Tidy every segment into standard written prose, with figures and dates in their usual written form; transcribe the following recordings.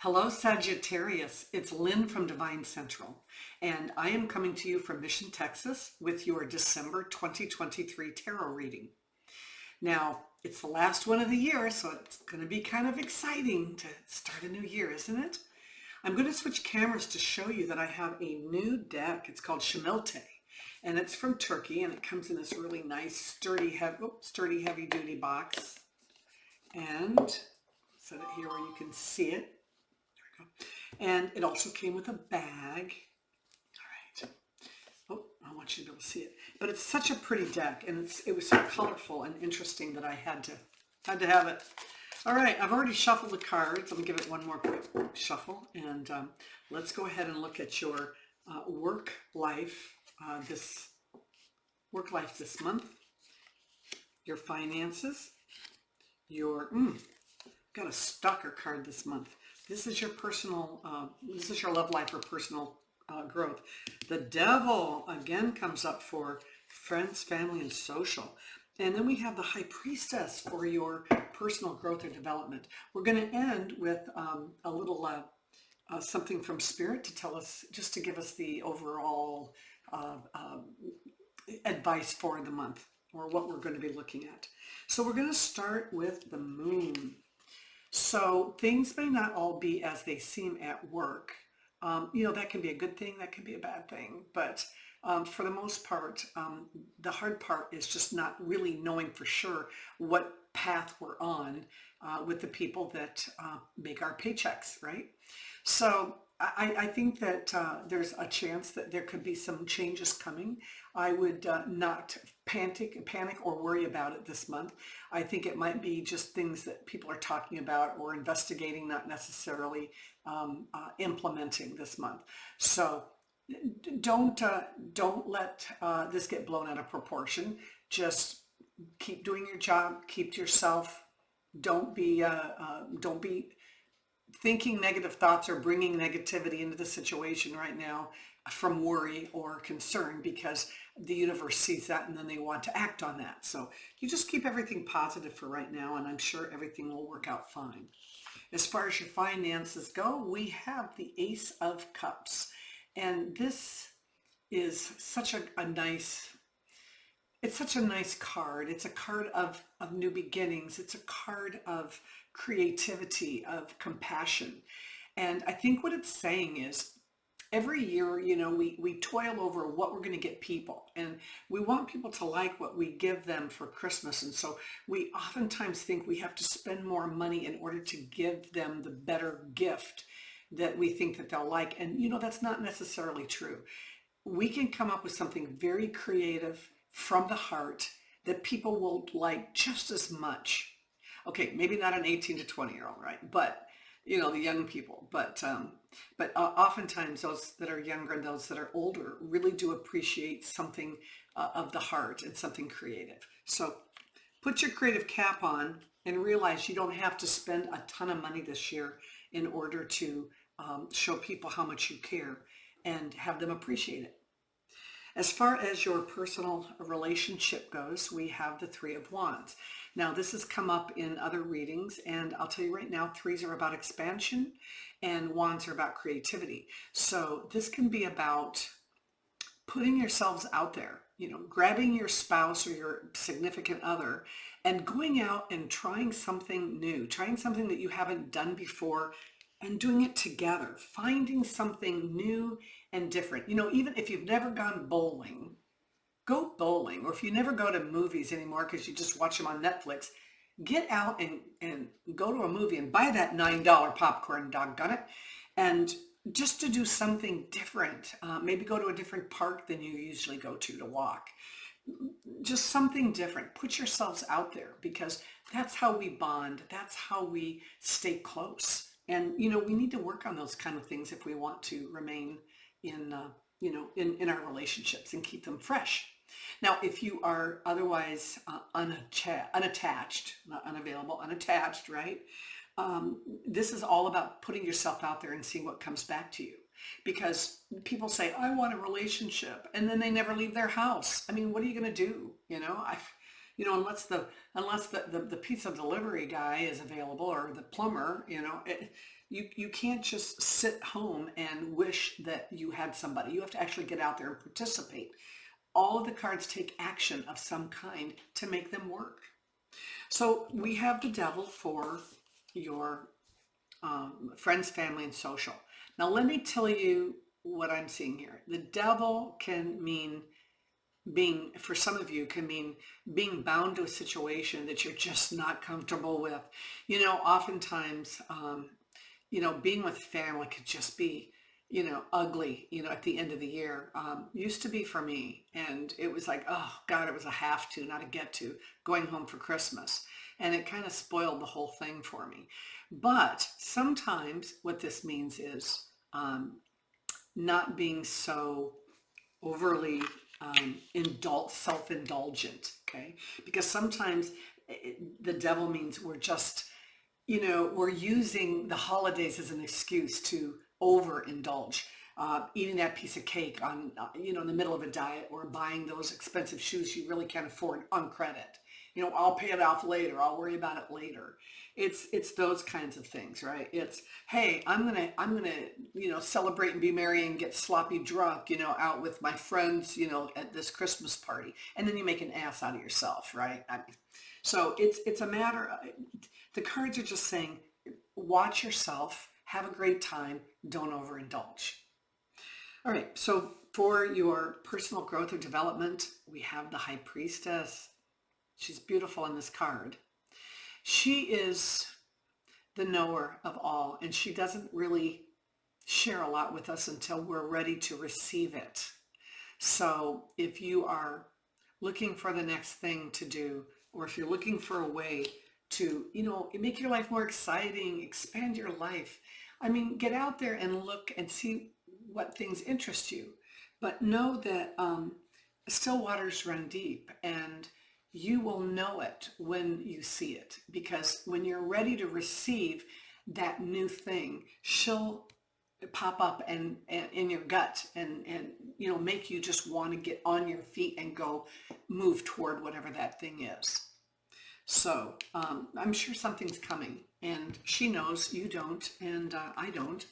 Hello, Sagittarius. It's Lynn from Devine Central, and I am coming to you from Mission, Texas with your December 2023 tarot reading. Now, it's the last one of the year, so it's going to be kind of exciting to start a new year, isn't it? I'm going to switch cameras to show you that I have a new deck. It's called Shamilte, and it's from Turkey, and it comes in this really nice, sturdy, heavy-duty box. And set it here where you can see it. And it also came with a bag. All right. Oh, I want you to be able to see it. But it's such a pretty deck, and it was so colorful and interesting that I had to have it. All right, I've already shuffled the cards. I'm gonna give it one more quick shuffle, and let's go ahead and look at your work life this month, your finances, your got a stalker card this month. This is your personal, this is your love life or personal growth. The Devil again comes up for friends, family, and social. And then we have the High Priestess for your personal growth or development. We're going to end with a little something from Spirit to tell us, just to give us the overall advice for the month, or what we're going to be looking at. So we're going to start with the Moon. So things may not all be as they seem at work. That can be a good thing, that can be a bad thing. But for the most part, the hard part is just not really knowing for sure what path we're on with the people that make our paychecks, right? So I think that there's a chance that there could be some changes coming. I would not panic or worry about it this month. I think it might be just things that people are talking about or investigating, not necessarily implementing this month. So don't let this get blown out of proportion. Just keep doing your job. Keep to yourself. Don't be thinking negative thoughts or bringing negativity into the situation right now from worry or concern, because the universe sees that and then they want to act on that. So you just keep everything positive for right now, and I'm sure everything will work out fine. As far as your finances go, we have the Ace of Cups, and this is such a nice, it's such a nice card. It's a card of new beginnings. It's a card of creativity, of compassion. And I think what it's saying is every year, we toil over what we're going to get people, and we want people to like what we give them for Christmas. And so we oftentimes think we have to spend more money in order to give them the better gift that we think that they'll like. And, that's not necessarily true. We can come up with something very creative from the heart that people will like just as much. Okay, maybe not an 18 to 20-year-old, right? But, the young people. But oftentimes those that are younger and those that are older really do appreciate something of the heart and something creative. So put your creative cap on and realize you don't have to spend a ton of money this year in order to show people how much you care and have them appreciate it. As far as your personal relationship goes, we have the Three of Wands. Now, this has come up in other readings, and I'll tell you right now, threes are about expansion and wands are about creativity. So this can be about putting yourselves out there, grabbing your spouse or your significant other and going out and trying something new, trying something that you haven't done before, and doing it together, finding something new and different. Even if you've never gone bowling, go bowling. Or if you never go to movies anymore because you just watch them on Netflix, get out and go to a movie and buy that $9 popcorn, doggone it, and just to do something different. Maybe go to a different park than you usually go to walk. Just something different. Put yourselves out there, because that's how we bond. That's how we stay close. And, we need to work on those kind of things if we want to remain in our relationships and keep them fresh. Now, if you are otherwise unattached, not unavailable, unattached, right? This is all about putting yourself out there and seeing what comes back to you. Because people say, I want a relationship, and then they never leave their house. I mean, what are you going to do? Unless the pizza delivery guy is available, or the plumber, You can't just sit home and wish that you had somebody. You have to actually get out there and participate. All of the cards take action of some kind to make them work. So we have the devil for your friends, family, and social. Now, let me tell you what I'm seeing here. The devil can mean being, for some of you, can mean being bound to a situation that you're just not comfortable with. Oftentimes, being with family could just be, ugly, at the end of the year. Used to be for me. And it was like, oh God, it was a have to, not a get to, going home for Christmas. And it kind of spoiled the whole thing for me. But sometimes what this means is not being so overly self-indulgent, okay? Because sometimes the devil means we're just, we're using the holidays as an excuse to overindulge. Eating that piece of cake on, in the middle of a diet, or buying those expensive shoes you really can't afford on credit. I'll pay it off later. I'll worry about it later. It's those kinds of things, right? It's, hey, I'm gonna, celebrate and be merry and get sloppy drunk, out with my friends, at this Christmas party, and then you make an ass out of yourself, right? So it's a matter of, the cards are just saying, watch yourself, have a great time, don't overindulge. All right, so for your personal growth or development, we have the High Priestess. She's beautiful in this card. She is the knower of all, and she doesn't really share a lot with us until we're ready to receive it. So if you are looking for the next thing to do, or if you're looking for a way to, make your life more exciting, expand your life, get out there and look and see what things interest you. But know that still waters run deep, and you will know it when you see it, because when you're ready to receive that new thing, she'll pop up and in your gut and make you just want to get on your feet and go move toward whatever that thing is. So I'm sure something's coming, and she knows, you don't, and I don't.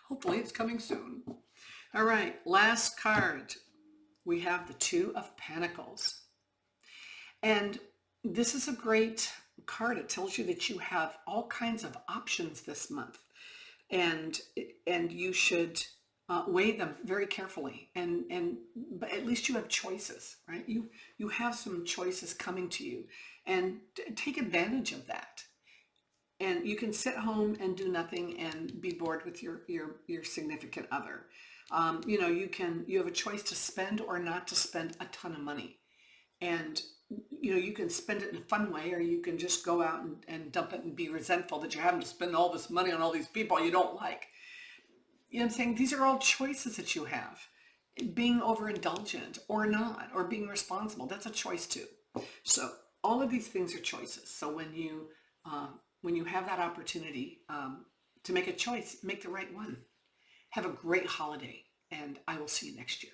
Hopefully it's coming soon. All right, last card. We have the Two of Pentacles. And this is a great card. It tells you that you have all kinds of options this month, and you should weigh them very carefully. But at least you have choices, right? You have some choices coming to you, and take advantage of that. And you can sit home and do nothing and be bored with your significant other. You have a choice to spend or not to spend a ton of money. And you can spend it in a fun way, or you can just go out and dump it and be resentful that you're having to spend all this money on all these people you don't like. You know what I'm saying? These are all choices that you have. Being overindulgent or not, or being responsible, that's a choice too. So all of these things are choices. So when you have that opportunity to make a choice, make the right one. Have a great holiday, and I will see you next year.